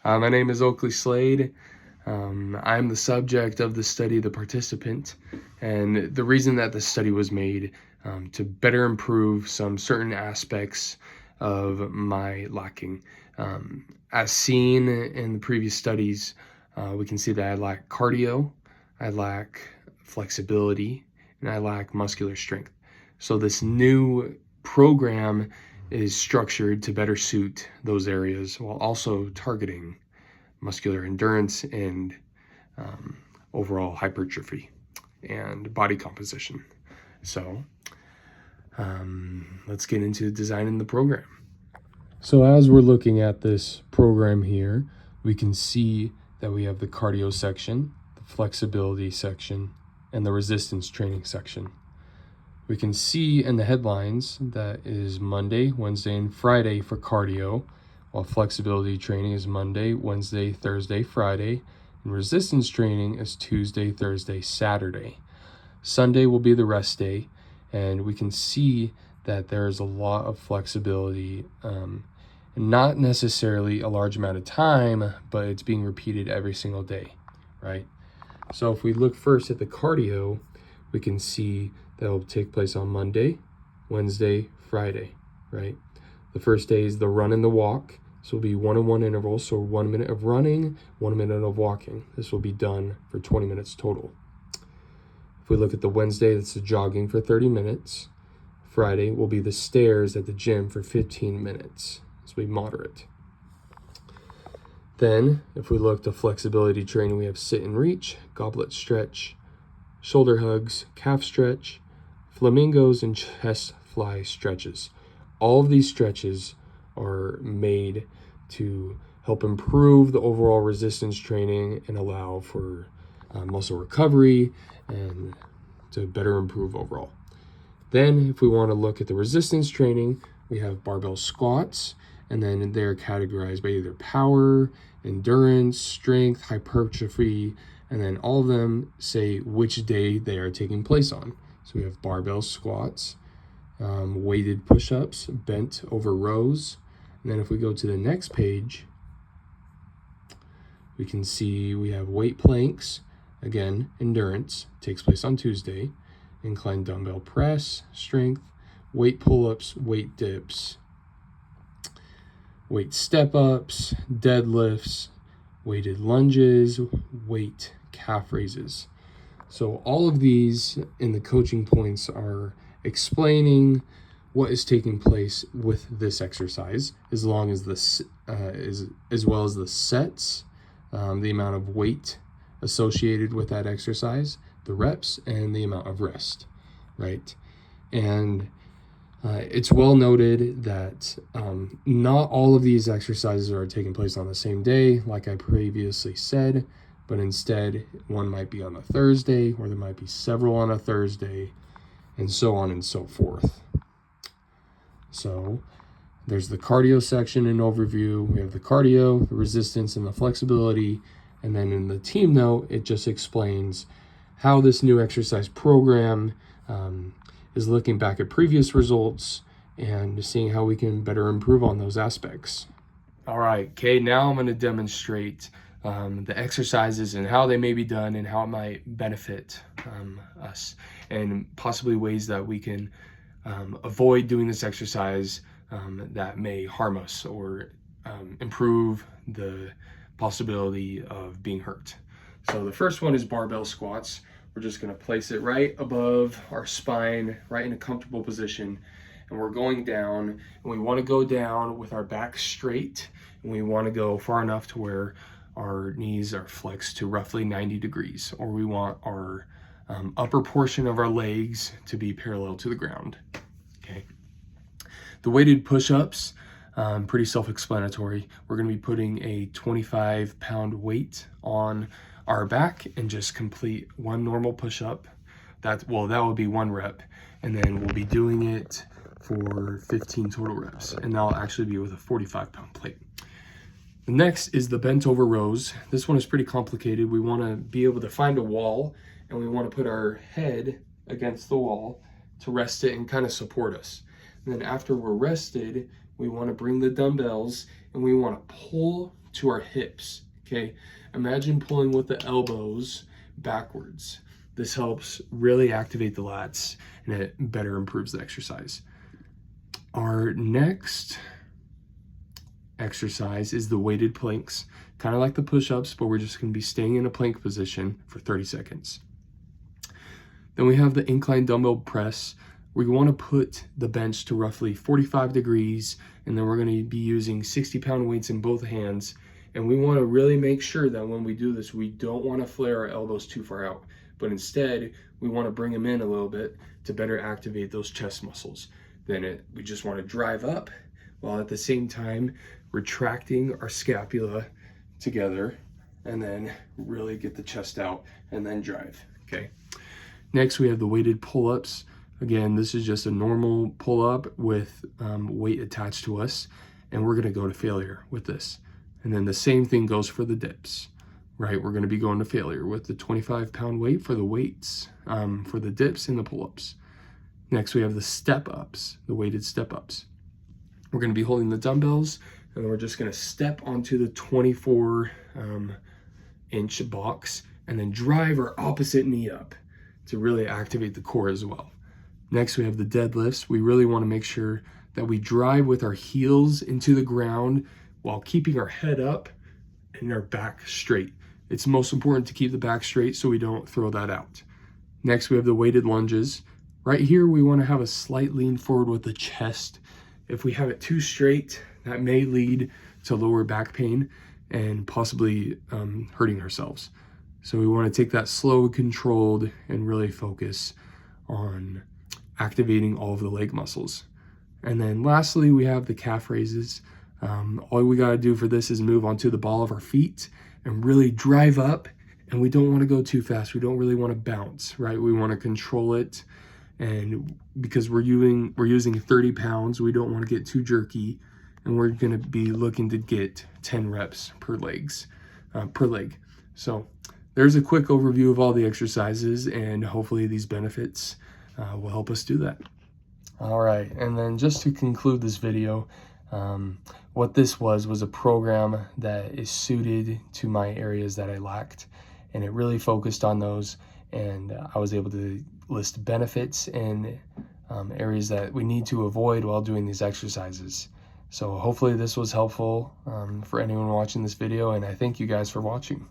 My name is Oakley Slade. I'm the subject of the study, the participant, and the reason that this study was made to better improve some certain aspects of my lacking. As seen in the previous studies, we can see that I lack cardio, I lack flexibility, and I lack muscular strength. So this new program is structured to better suit those areas while also targeting muscular endurance and overall hypertrophy and body composition. So let's get into designing the program. So as we're looking at this program here, we can see that we have the cardio section, the flexibility section, and the resistance training section. We can see in the headlines that is Monday, Wednesday, and Friday for cardio, while flexibility training is Monday, Wednesday, Thursday, Friday, and resistance training is Tuesday, Thursday, Saturday. Sunday will be the rest day, and we can see that there's a lot of flexibility, not necessarily a large amount of time, but it's being repeated every single day, right? So if we look first at the cardio, we can see that will take place on Monday, Wednesday, Friday, right? The first day is the run and the walk. This will be 1-on-1 intervals, so 1 minute of running, 1 minute of walking. This will be done for 20 minutes total. If we look at the Wednesday, that's the jogging for 30 minutes. Friday will be the stairs at the gym for 15 minutes. This will be moderate. Then, if we look to flexibility training, we have sit and reach, goblet stretch, shoulder hugs, calf stretch, flamingos, and chest fly stretches. All of these stretches are made to help improve the overall resistance training and allow for muscle recovery and to better improve overall. Then if we want to look at the resistance training, we have barbell squats, and then they're categorized by either power, endurance, strength, hypertrophy, and then all of them say which day they are taking place on. So we have barbell squats, weighted push-ups, bent over rows. And then if we go to the next page, we can see we have weight planks. Again, endurance takes place on Tuesday. Incline dumbbell press, strength, weight pull-ups, weight dips, weight step-ups, deadlifts, weighted lunges, weight calf raises. So all of these in the coaching points are explaining what is taking place with this exercise, as long as this as well as the sets, the amount of weight associated with that exercise, the reps, and the amount of rest, right? And it's well noted that not all of these exercises are taking place on the same day, like I previously said, but instead one might be on a Thursday, or there might be several on a Thursday, and so on and so forth. So there's the cardio section and overview. We have the cardio, the resistance, and the flexibility. And then in the team note, it just explains how this new exercise program is looking back at previous results and seeing how we can better improve on those aspects. All right, okay, now I'm going to demonstrate the exercises and how they may be done and how it might benefit us, and possibly ways that we can avoid doing this exercise that may harm us or improve the possibility of being hurt. So the first one is barbell squats. We're just going to place it right above our spine, right in a comfortable position, and we're going down, and we want to go down with our back straight, and we want to go far enough to where our knees are flexed to roughly 90 degrees, or we want our upper portion of our legs to be parallel to the ground. Okay. The weighted push-ups, pretty self-explanatory. We're going to be putting a 25-pound weight on our back and just complete one normal push-up. That will be one rep, and then we'll be doing it for 15 total reps, and that'll actually be with a 45-pound plate. The next is the bent over rows. This one is pretty complicated. We want to be able to find a wall, and we want to put our head against the wall to rest it and kind of support us. And then after we're rested, we want to bring the dumbbells and we want to pull to our hips, okay? Imagine pulling with the elbows backwards. This helps really activate the lats and it better improves the exercise. Our next exercise is the weighted planks, kind of like the push-ups, but we're just going to be staying in a plank position for 30 seconds. Then we have the incline dumbbell press. We want to put the bench to roughly 45 degrees, and then we're going to be using 60-pound weights in both hands. And we want to really make sure that when we do this, we don't want to flare our elbows too far out, but instead we want to bring them in a little bit to better activate those chest muscles. Then we just want to drive up while at the same time retracting our scapula together, and then really get the chest out and then drive, okay? Next, we have the weighted pull-ups. Again, this is just a normal pull-up with weight attached to us, and we're gonna go to failure with this. And then the same thing goes for the dips, right? We're gonna be going to failure with the 25-pound weight for the weights, for the dips and the pull-ups. Next, we have the step-ups, the weighted step-ups. We're gonna be holding the dumbbells, and we're just gonna step onto the 24-inch box and then drive our opposite knee up to really activate the core as well. Next, we have the deadlifts. We really wanna make sure that we drive with our heels into the ground while keeping our head up and our back straight. It's most important to keep the back straight so we don't throw that out. Next, we have the weighted lunges. Right here, we wanna have a slight lean forward with the chest. If we have it too straight, that may lead to lower back pain and possibly hurting ourselves. So we want to take that slow, controlled, and really focus on activating all of the leg muscles. And then lastly, we have the calf raises. All we got to do for this is move onto the ball of our feet and really drive up. And we don't want to go too fast. We don't really want to bounce, right? We want to control it. And because we're using 30 pounds, we don't want to get too jerky. And we're going to be looking to get 10 reps per leg. So there's a quick overview of all the exercises, and hopefully these benefits will help us do that. All right, and then just to conclude this video, what this was a program that is suited to my areas that I lacked, and it really focused on those, and I was able to list benefits in areas that we need to avoid while doing these exercises. So hopefully this was helpful for anyone watching this video, and I thank you guys for watching.